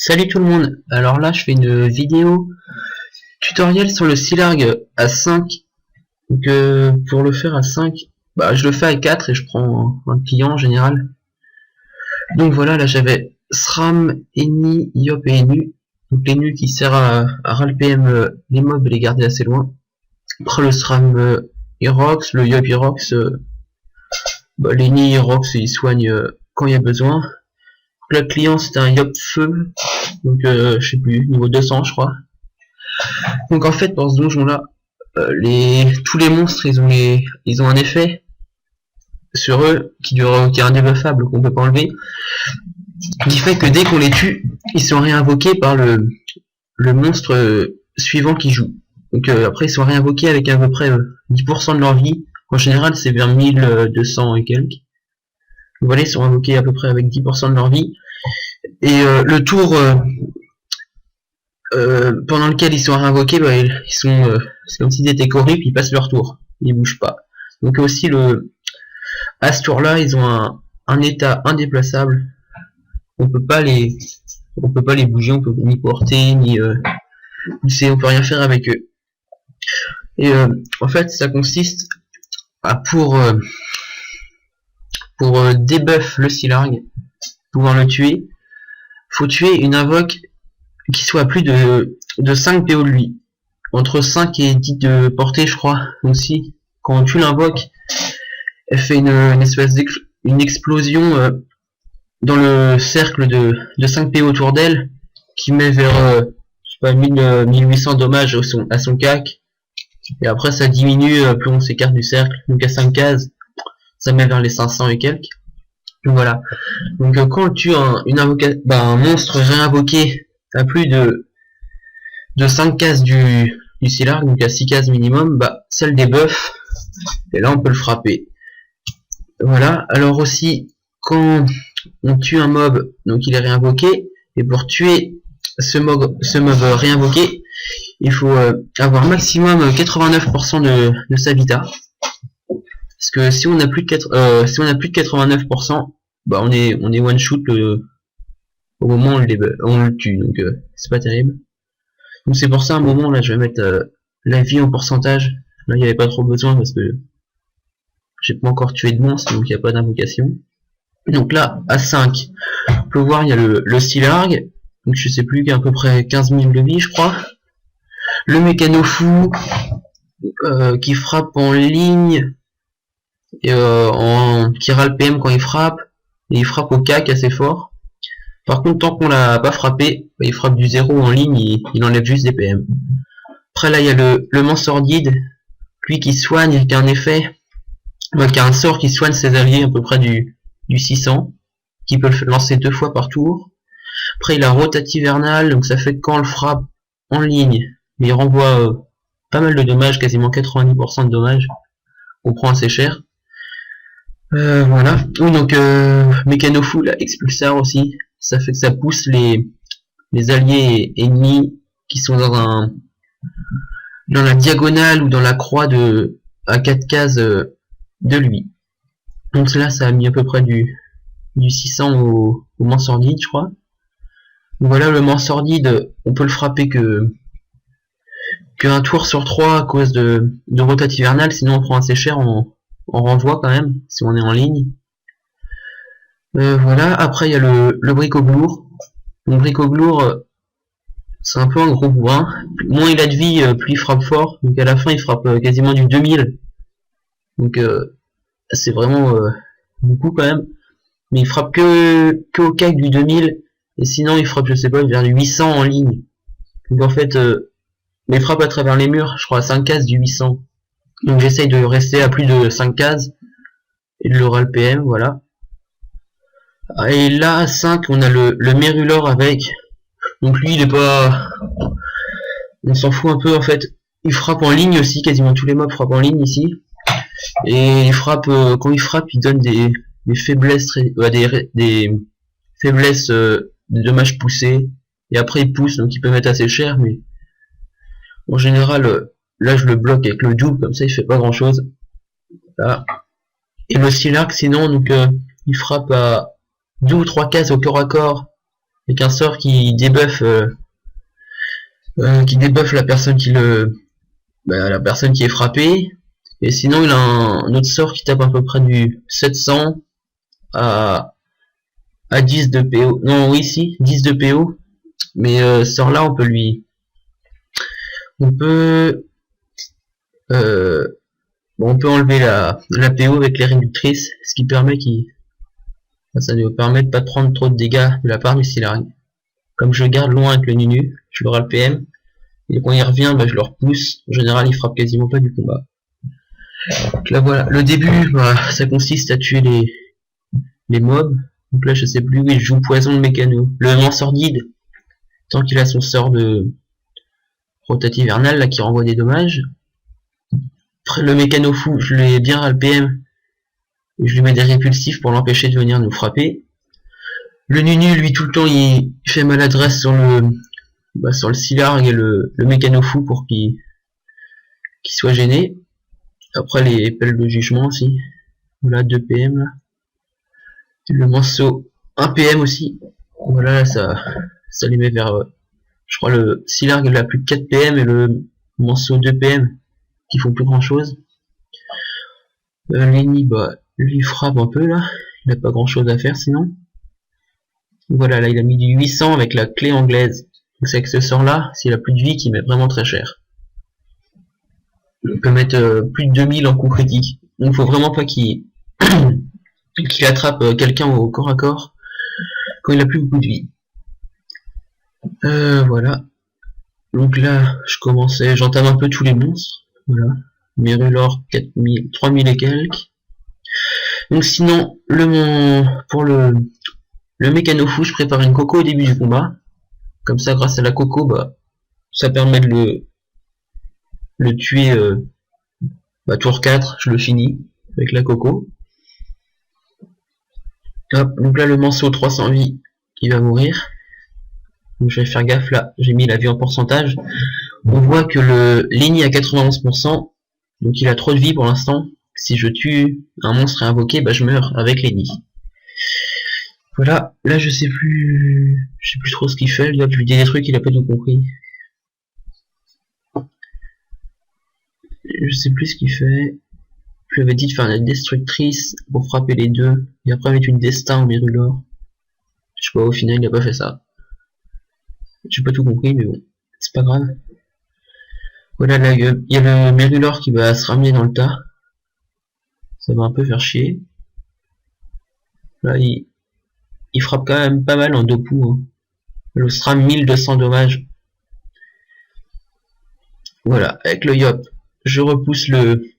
Salut tout le monde, alors là je fais une vidéo tutoriel sur le Silarg à 5. Donc pour le faire à 5, je le fais à 4 et je prends un client en général. Donc voilà, là j'avais SRAM, ENI, IOP et ENU. Donc l'ENU qui sert à ralpm les mobs et les garder assez loin. Après le SRAM Irox, le IOP Irox, l'ENI Irox il soigne quand il y a besoin. Le client c'était un IOP feu, donc je sais plus, niveau 200 je crois. Donc en fait dans ce donjon là, tous les monstres ils ont un effet sur eux qui est indébuffable, qu'on peut pas enlever, qui fait que dès qu'on les tue, ils sont réinvoqués par le monstre suivant qui joue. Donc après ils sont réinvoqués avec à peu près 10% de leur vie. En général c'est vers 1200 et quelques. Donc voilà, ils sont invoqués à peu près avec 10% de leur vie. Et le tour pendant lequel ils sont réinvoqués, c'est comme s'ils étaient corrupts, ils passent leur tour, ils bougent pas. Donc aussi à ce tour là, ils ont un état indéplaçable. On peut pas les bouger, on peut ni porter ni pousser, on peut rien faire avec eux. Et en fait ça consiste à pour debuff le Silarg, pouvoir le tuer, faut tuer une invoque qui soit à plus de 5 PO de lui, entre 5 et 10 de portée je crois aussi. Quand tu l'invoques, elle fait une espèce explosion dans le cercle de 5 PO autour d'elle, qui met vers je sais pas 1800 dommages à son cac, et après ça diminue plus on s'écarte du cercle, donc à 5 cases ça met vers les 500 et quelques. Donc voilà, donc quand tu un monstre réinvoqué à plus de 5 cases du Silarg, donc à 6 cases minimum, ça le débuff, et là on peut le frapper. Voilà, alors aussi quand on tue un mob, donc il est réinvoqué, et pour tuer ce mob réinvoqué, il faut avoir maximum 89% de sa vita. Parce que si on a plus de 89%, on est one shoot au moment où on le tue, donc c'est pas terrible. Donc c'est pour ça à un moment là je vais mettre la vie en pourcentage. Là il n'y avait pas trop besoin parce que j'ai pas encore tué de monstre, donc il n'y a pas d'invocation. Donc là à 5, on peut voir il y a le Silarg, donc je sais plus, qu'il y a à peu près 15 000 de vie je crois. Le mécano fou qui frappe en ligne et qui râle PM quand il frappe, et il frappe au cac assez fort. Par contre tant qu'on l'a pas frappé, il frappe du 0 en ligne, il enlève juste des PM. Après là il y a le mans sordide, lui qui soigne, qui a un effet, qui a un sort qui soigne ses alliés à peu près du 600, qui peut le lancer 2 fois par tour. Après il a rotative vernale, donc ça fait que quand on le frappe en ligne, il renvoie pas mal de dommages, quasiment 90% de dommages, on prend assez cher. Voilà. Donc mécano fou, là, expulsar aussi, ça fait que ça pousse les alliés ennemis qui sont dans la diagonale ou dans la croix à 4 cases de lui. Donc là ça a mis à peu près du 600 au mans sordide je crois. Donc voilà, le mans sordide, on peut le frapper qu'un tour sur 3 à cause de rotative vernale, sinon on prend assez cher en renvoi quand même, si on est en ligne. Voilà, après il y a le bricoglour. Donc bricoglour, c'est un peu un gros bourrin. Moins il a de vie, plus il frappe fort. Donc à la fin il frappe quasiment du 2000. Donc c'est vraiment beaucoup quand même. Mais il frappe que au cac du 2000. Et sinon il frappe, je sais pas, vers du 800 en ligne. Donc en fait, il frappe à travers les murs, je crois à 5 cases du 800. Donc j'essaye de rester à plus de 5 cases et de le ralpm, voilà. Et là à 5 on a le Merulor avec. Donc lui il est pas, on s'en fout un peu en fait. Il frappe en ligne aussi, quasiment tous les mobs frappent en ligne ici. Et il frappe, quand il frappe il donne des faiblesses, des faiblesses de dommages poussés. Et après il pousse, donc il peut mettre assez cher, mais en général là je le bloque avec le double, comme ça il fait pas grand chose. Là. Et le Silarg sinon, donc il frappe à 2 ou 3 cases au corps à corps avec un sort qui débuffe la personne la personne qui est frappée. Et sinon il a un autre sort qui tape à peu près du 700 à 10 de PO. Non, oui, si, 10 de PO. Mais ce sort là, on peut on peut enlever la PO avec les réductrices, ce qui permet ça nous permet de pas prendre trop de dégâts de la part du Stellaring. Comme je garde loin avec le Nunu, je le râle PM, et quand il revient, je le repousse. En général, il frappe quasiment pas du combat. Donc là voilà, le début, ça consiste à tuer les mobs. Donc là je sais plus, oui, je joue poison de mécano. Le vent sordide, tant qu'il a son sort de rotative hivernale là qui renvoie des dommages. Après le mécano fou, je l'ai bien ras le PM. Et je lui mets des répulsifs pour l'empêcher de venir nous frapper. Le Nunu, lui, tout le temps, il fait maladresse sur le Silargue et le mécano fou pour qu'il soit gêné. Après les pelles de jugement aussi. Voilà, 2 PM là. Le manceau 1 PM aussi. Voilà, ça les met vers je crois le Silargue il a plus de 4 PM et le manceau 2 PM qui font plus grand chose. Lenny, lui frappe un peu là, il n'a pas grand chose à faire sinon. Voilà, là il a mis du 800 avec la clé anglaise. Donc c'est avec ce sort là, s'il a plus de vie, qui met vraiment très cher. On peut mettre plus de 2000 en coup critique. Donc faut vraiment pas qu'il attrape quelqu'un au corps à corps quand il a plus beaucoup de vie. Voilà. Donc là, j'entame un peu tous les monstres. Voilà. Merulor 4000, 3000 et quelques. Donc sinon, pour le mécano fou, je prépare une coco au début du combat. Comme ça, grâce à la coco, ça permet de le tuer tour 4, je le finis avec la coco. Hop, donc là le manceau 300 vies, il va mourir. Donc je vais faire gaffe là, j'ai mis la vie en pourcentage. On voit que le Lenny a 91%, donc il a trop de vie pour l'instant. Si je tue un monstre invoqué, je meurs avec Lenny. Voilà, là je sais plus trop ce qu'il fait, là je lui dis des trucs, il a pas tout compris. Je sais plus ce qu'il fait. Je lui avais dit de faire une destructrice pour frapper les deux, et après mettre une destin au Merulor. Je sais pas, au final il a pas fait ça. J'ai pas tout compris, mais bon, c'est pas grave. Voilà, là il y a le Merulor qui va se ramener dans le tas. Ça va un peu faire chier. Là il frappe quand même pas mal en 2 coups. Hein. Le SRAM 1200 dommages. Voilà, avec le Yop, je repousse le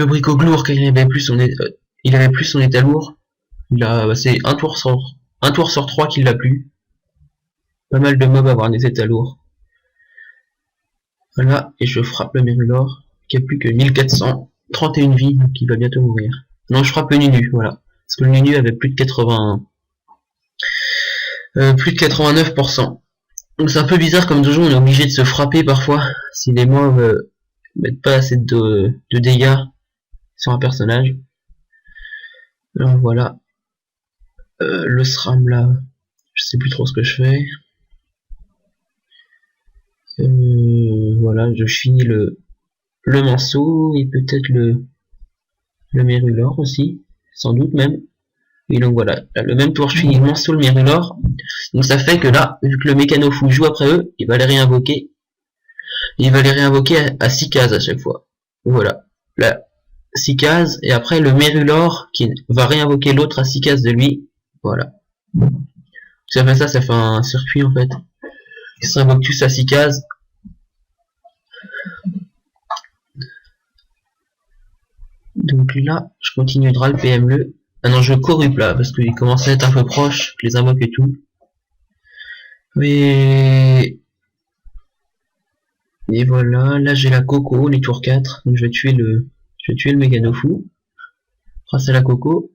bricoglour car il avait plus son état lourd. C'est un tour sur 3 qu'il l'a plus. Pas mal de mobs à avoir des états lourds. Voilà, et je frappe le Merulor qui a plus que 1431 vies, donc il va bientôt mourir. Non, je frappe le Nunu, voilà. Parce que le Nunu avait plus de 89%. Donc c'est un peu bizarre, comme toujours on est obligé de se frapper parfois si les mobs mettent pas assez de dégâts sur un personnage. Alors voilà. Le SRAM là, je sais plus trop ce que je fais. Voilà, je finis le manceau et peut-être le Merulor aussi, sans doute même. Et donc voilà, le même tour je finis le manceau, le Merulor. Donc ça fait que là, vu que le mécano fou joue après eux, il va les réinvoquer. Il va les réinvoquer à 6 cases à chaque fois. Voilà, là 6 cases, et après le Merulor qui va réinvoquer l'autre à 6 cases de lui. Voilà. Ça fait un circuit en fait. Ils se réinvoquent tous à 6 cases. Donc là, je continue de râle PME. Ah non, je corrupe là, parce qu'il commence à être un peu proche, je les invoque et tout. Et voilà, là j'ai la coco, les tours 4, donc je vais tuer le mécano fou. Grâce à la coco.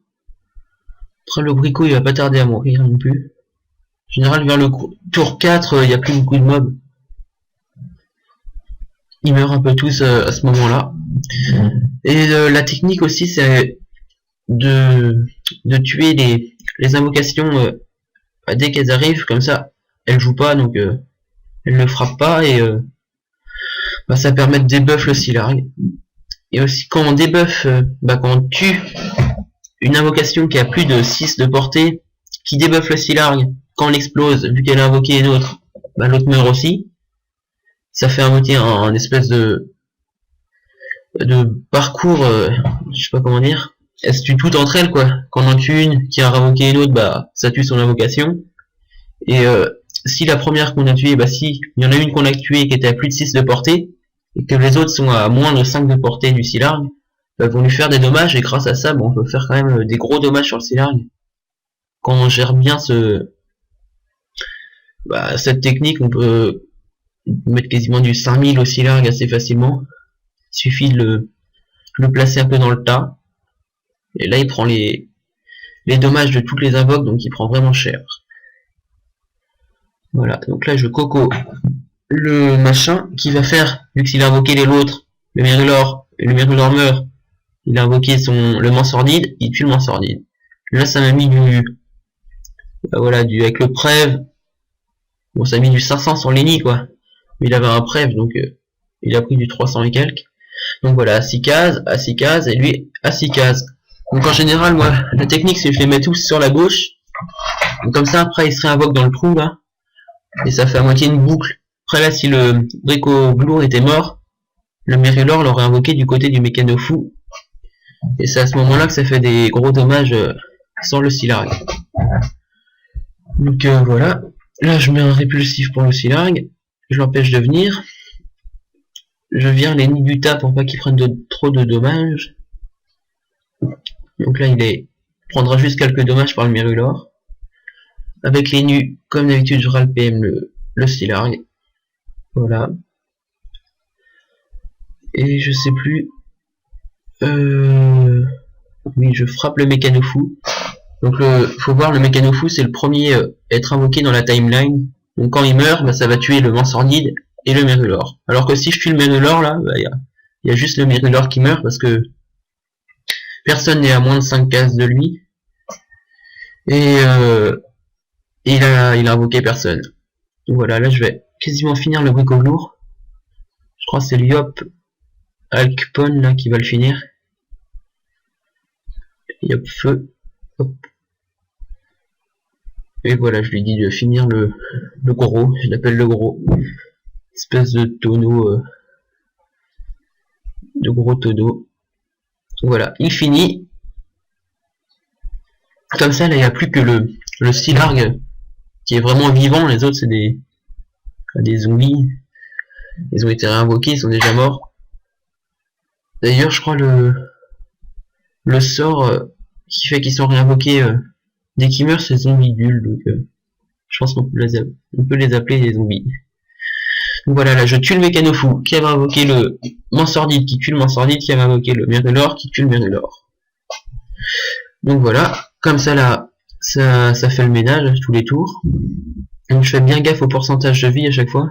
Après le brico il va pas tarder à mourir non plus. En général vers le tour 4, il n'y a plus beaucoup de mobs. Ils meurent un peu tous à ce moment là. Et la technique aussi c'est de tuer les invocations bah, dès qu'elles arrivent, comme ça, elles jouent pas, donc elles ne frappent pas, et bah, ça permet de débuff le Silarg. Et aussi quand on débuff, bah, quand on tue une invocation qui a plus de 6 de portée, qui débuffe le Silarg, quand on l'explose, vu qu'elle a invoqué une autre, bah, l'autre meurt aussi. Ça fait un espèce de parcours, je sais pas comment dire. Elles se tuent toutes entre elles, quoi. Quand on en tue une qui a invoqué une autre, bah ça tue son invocation. Et si la première qu'on a tuée, bah si il y en a une qu'on a tuée qui était à plus de 6 de portée, et que les autres sont à moins de 5 de portée du Silarg, bah, vont lui faire des dommages, et grâce à ça, bah, on peut faire quand même des gros dommages sur le Silarg. Quand on gère bien cette technique, on peut mettre quasiment du 5000 au Silarg assez facilement. Il suffit de le placer un peu dans le tas. Et là, il prend les dommages de toutes les invoques, donc il prend vraiment cher. Voilà, donc là, je coco le machin qui va faire, vu qu'il a invoqué les l'autre, le Mérulor, et le Mérulor meurt, il a invoqué le Mansordide, il tue le Mansordide. Là, ça m'a mis voilà, avec le Prève. Bon, ça a mis du 500 sur Lenny, quoi. Mais il avait un Prève, donc il a pris du 300 et quelques. Donc voilà, à 6 cases, et lui, à 6 cases. Donc en général, moi, la technique, c'est que je les mets tous sur la gauche. Donc comme ça, après, il se réinvoque dans le trou, là. Et ça fait à moitié une boucle. Après là, si le Dracoglour était mort, le Mérulor l'aurait invoqué du côté du Mécano-Fou. Et c'est à ce moment-là que ça fait des gros dommages sans le Silarg. Donc voilà. Là, je mets un répulsif pour le Silarg. Je l'empêche de venir. Je vire les nids du tas pour pas qu'ils prennent trop de dommages. Donc là, il prendra juste quelques dommages par le Mérulor. Avec les nus, comme d'habitude, je râle PM le Silarg. Voilà. Et je sais plus. Oui, je frappe le Mécano-Fou. Donc faut voir, le Mécano-Fou, c'est le premier à être invoqué dans la timeline. Donc quand il meurt, bah, ça va tuer le Mansordide et le Mérulor. Alors que si je tue le Mérulor, là, bah, y a juste le Mérulor qui meurt parce que personne n'est à moins de 5 cases de lui. Et il a invoqué personne. Donc voilà, là je vais quasiment finir le Dracoglour. Je crois que c'est Yop Alkpon là qui va le finir. Yop feu. Hop. Et voilà, je lui dis de finir le gros, je l'appelle le gros. Espèce de tonneau, de gros tonneau. Voilà, il finit. Comme ça, là, il n'y a plus que le Silarg qui est vraiment vivant. Les autres, c'est des zombies. Ils ont été réinvoqués, ils sont déjà morts. D'ailleurs, je crois le sort qui fait qu'ils sont réinvoqués dès qu'ils meurent, c'est zombidules. Donc, je pense qu'on peut les appeler les zombies. Donc voilà, là, je tue le Mécano-Fou qui avait invoqué le Mansordide, qui tue le Mansordide, qui avait invoqué le Mérulor, qui tue le Mérulor. Donc voilà, comme ça là, ça fait le ménage tous les tours. Donc je fais bien gaffe au pourcentage de vie à chaque fois.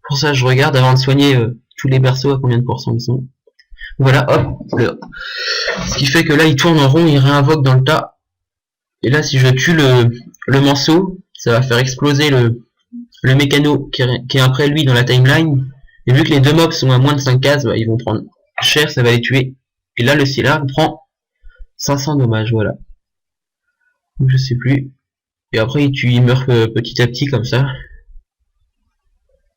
Pour ça, je regarde avant de soigner tous les berceaux à combien de pourcents ils sont. Voilà, hop, ce qui fait que là, il tourne en rond, il réinvoque dans le tas. Et là, si je tue le Manceau, ça va faire exploser le Mécano qui est après lui dans la timeline. Et vu que les deux mobs sont à moins de 5 cases, bah, ils vont prendre cher, ça va les tuer. Et là, le Silarg prend 500 dommages, voilà. Donc, je sais plus. Et après, il meurt petit à petit comme ça.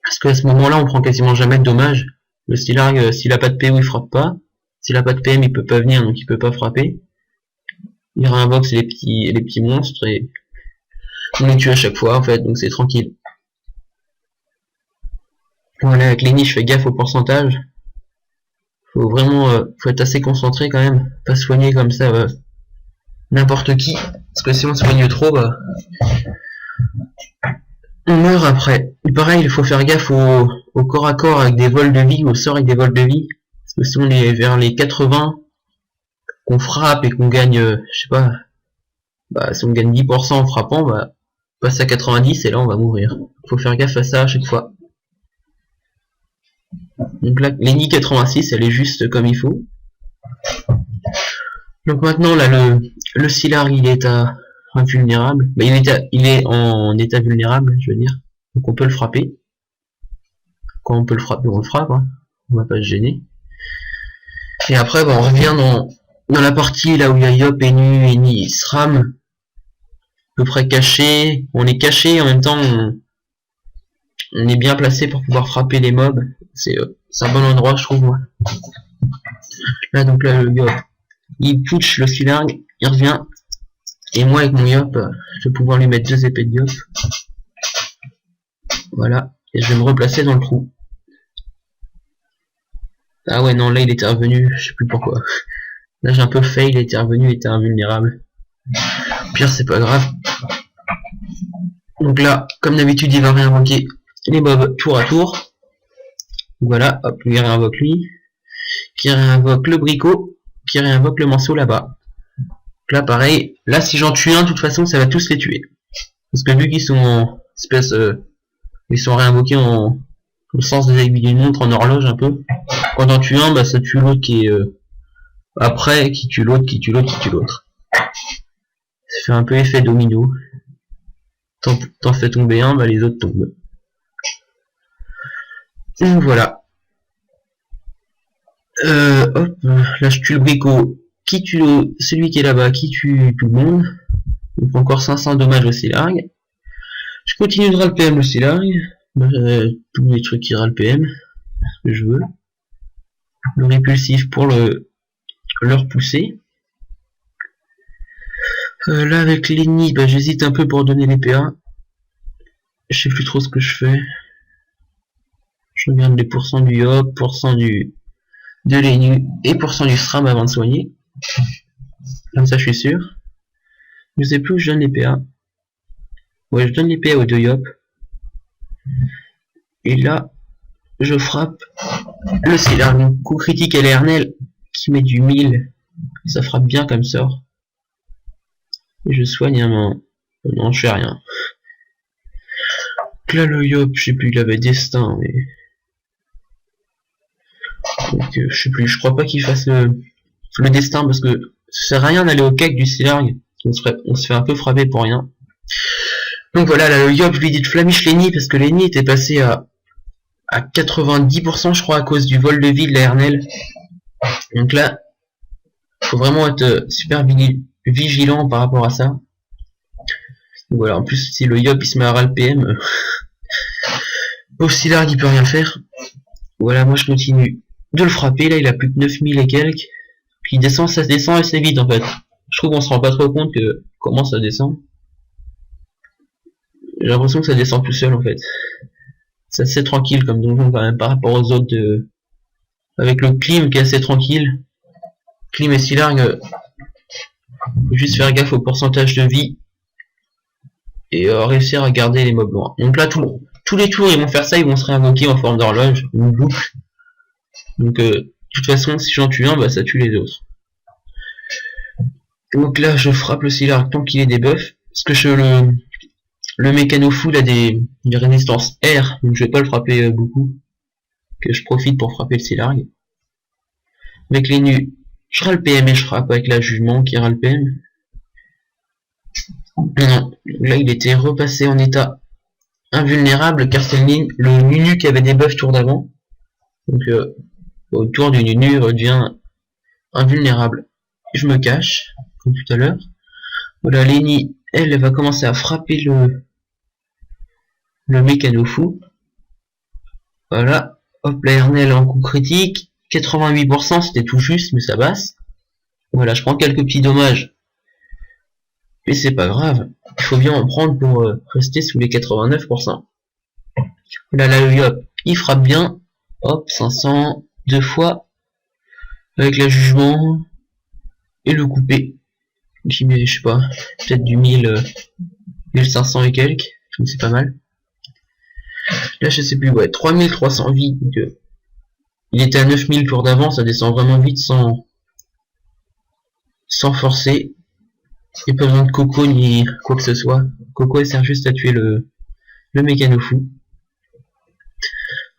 Parce qu'à ce moment-là, on prend quasiment jamais de dommages. Le Silarg, s'il a pas de PO, il frappe pas. S'il a pas de PM, il peut pas venir, donc il peut pas frapper. Il réinvoque les petits monstres et on les tue à chaque fois en fait, donc c'est tranquille. Voilà, avec Lenny, je fais gaffe au pourcentage. Faut vraiment, faut être assez concentré quand même, pas soigner comme ça n'importe qui, parce que si on soigne trop, bah, on meurt après. Et pareil, il faut faire gaffe au corps à corps avec des vols de vie, au sort avec des vols de vie, parce que si on est vers les 80, qu'on frappe et qu'on gagne, je sais pas, bah si on gagne 10% en frappant, bah passe à 90 et là on va mourir. Faut faire gaffe à ça à chaque fois. Donc là, Lenny 86, elle est juste comme il faut. Donc maintenant là le Silarg il est à invulnérable. Bah, il est en état vulnérable, je veux dire. Donc on peut le frapper. Quand on peut le frapper, on le frappe. Hein. On va pas se gêner. Et après, bah, on revient dans la partie là où il y a Yop, Eni, SRAM. À peu près caché. On est caché, en même temps on est bien placé pour pouvoir frapper les mobs. C'est un bon endroit, je trouve, moi. Là, donc là, le Yop, il putsch le Stylargue, il revient. Et moi, avec mon Yop, je vais pouvoir lui mettre 2 épées de Yop. Voilà. Et je vais me replacer dans le trou. Ah ouais, non, là, il était revenu, je sais plus pourquoi. Là, j'ai un peu fail, il était revenu, il était invulnérable. Pire, c'est pas grave. Donc là, comme d'habitude, il va réinvoquer les mobs tour à tour. Voilà, hop, lui réinvoque lui. Qui réinvoque le bricot. Qui réinvoque le morceau là-bas. Là, pareil. Là, si j'en tue un, de toute façon, ça va tous les tuer. Parce que vu qu'ils sont en espèce... ils sont réinvoqués en... au sens des aiguilles d'une montre, en horloge un peu. Quand on tue un, bah ça tue l'autre qui est... après, qui tue l'autre, qui tue l'autre, qui tue l'autre. Ça fait un peu effet domino. T'en fais tomber un, bah les autres tombent. Donc voilà. Hop, là je tue le bricot. Qui tue celui qui est là-bas, qui tue tout le monde. Donc encore 500 dommages au Stylargue. Je continue de ral PM le Stylargue. Tous les trucs qui ral PM. Ce que je veux. Le répulsif pour le repousser. Là avec l'ennemi, bah, j'hésite un peu pour donner les PA. Je sais plus trop ce que je fais. Je regarde les pourcents du Yop, pourcents de l'ENU et pourcents du SRAM avant de soigner. Comme ça je suis sûr. Je sais plus où je donne les PA. Ouais, je donne les PA aux 2 Yop. Et là, je frappe le Stylargue. Coup critique à l'Ernel qui met du 1000. Ça frappe bien comme sort. Et je soigne un main. Non, je fais rien. Donc là, le Yop, je sais plus, il avait destin, mais... donc, je sais plus, je crois pas qu'il fasse le destin, parce que ça sert à rien d'aller au cake du Stylargue. On se fait un peu frapper pour rien. Donc voilà, là, le Yop, je lui dis de flamiche l'Eni, parce que l'Eni était passé à 90%, je crois, à cause du vol de vie de la Ernel. Donc là, faut vraiment être super vigilant par rapport à ça. Donc voilà, en plus, si le Yop il se met à ral PM, au Stylargue il peut rien faire. Voilà, moi je continue de le frapper. Là, il a plus que 9000 et quelques. Puis il descend, ça se descend assez vite en fait. Je trouve qu'on se rend pas trop compte que comment ça descend. J'ai l'impression que ça descend tout seul en fait. C'est assez tranquille comme donjon quand même par rapport aux autres avec le clim qui est assez tranquille. Clim et Stylargue, faut juste faire gaffe au pourcentage de vie et réussir à garder les mobs loin. Donc là tous les tours ils vont faire ça, ils vont se réinvoquer en forme d'horloge, une boucle. Donc de toute façon si j'en tue un, bah ça tue les autres. Donc là je frappe le Stylargue tant qu'il est des buffs. Parce que le mécano fou a des résistances R, donc je vais pas le frapper beaucoup. Que je profite pour frapper le Stylargue. Avec les nus, je ral PM et je frappe avec la jugement qui ral PM. Non, là il était repassé en état invulnérable car c'est le Nunu qui avait des buffs tour d'avant. Donc autour du Nunu il redevient invulnérable. Je me cache, comme tout à l'heure. Voilà, l'Eni, elle va commencer à frapper le mécano fou. Voilà, hop, la Ernel en coup critique. 88%, c'était tout juste, mais ça passe. Voilà, je prends quelques petits dommages. Mais c'est pas grave. Il faut bien en prendre pour rester sous les 89%. Là, le Yop, il frappe bien. Hop, 500, 2 fois. Avec la jugement. Et le coupé. J'y mets, je sais pas, peut-être du 1500 et quelques. Donc c'est pas mal. Là, je sais plus, ouais, 3300 vies. Donc, il était à 9000 tours d'avant, ça descend vraiment vite sans forcer. Il n'y a pas besoin de Coco ni quoi que ce soit. Coco elle sert juste à tuer le mécano fou.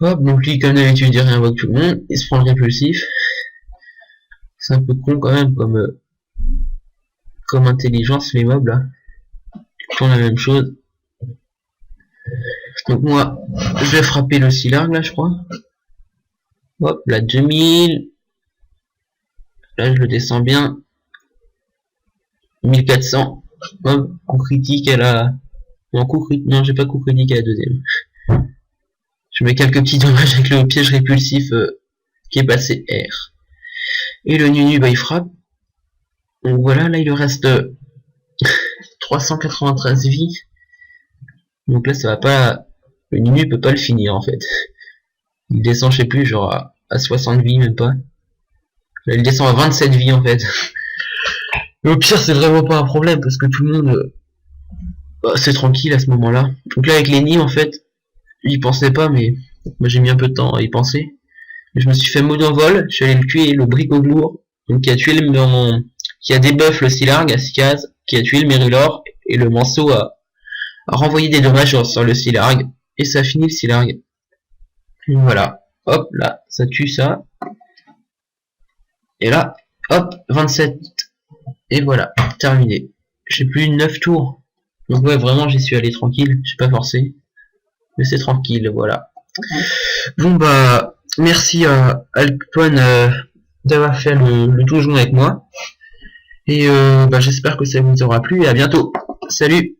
Hop, donc lui comme d'habitude il réinvoque tout le monde, il se prend le répulsif. C'est un peu con quand même comme intelligence les mobs là. Pour la même chose. Donc moi, je vais frapper le Silargue là, je crois. Hop, là 2000. Là, je le descends bien. 1400. Hop, coup critique à la... Non, coup critique. Non, j'ai pas coup critique à la deuxième. Je mets quelques petits dommages avec le piège répulsif qui est passé R. Et le Nunu, bah il frappe. Donc voilà, là il lui reste 393 vies. Donc là ça va pas... Le Nunu peut pas le finir en fait. Il descend, je sais plus, genre à 60 vies, même pas. Là il descend à 27 vies en fait. Mais au pire c'est vraiment pas un problème parce que tout le monde... c'est tranquille à ce moment-là. Donc là avec Lenny en fait, j'y pensais pas mais... Moi j'ai mis un peu de temps à y penser. Je me suis fait mode en vol, je suis allé le tuer, le Bricoglour, donc qui a tué qui a débuff le Silargue à 6 cases, qui a tué le Mérulor, et le Manceau a renvoyé des dommages sur le Silargue, et ça a fini le Silargue. Voilà, hop, là, ça tue ça. Et là, hop, 27. Et voilà, terminé. J'ai plus 9 tours. Donc ouais, vraiment, j'y suis allé tranquille, je suis pas forcé. Mais c'est tranquille, voilà. Bon bah, merci à Alpone d'avoir fait le donjon avec moi. Et bah, j'espère que ça vous aura plu et à bientôt. Salut!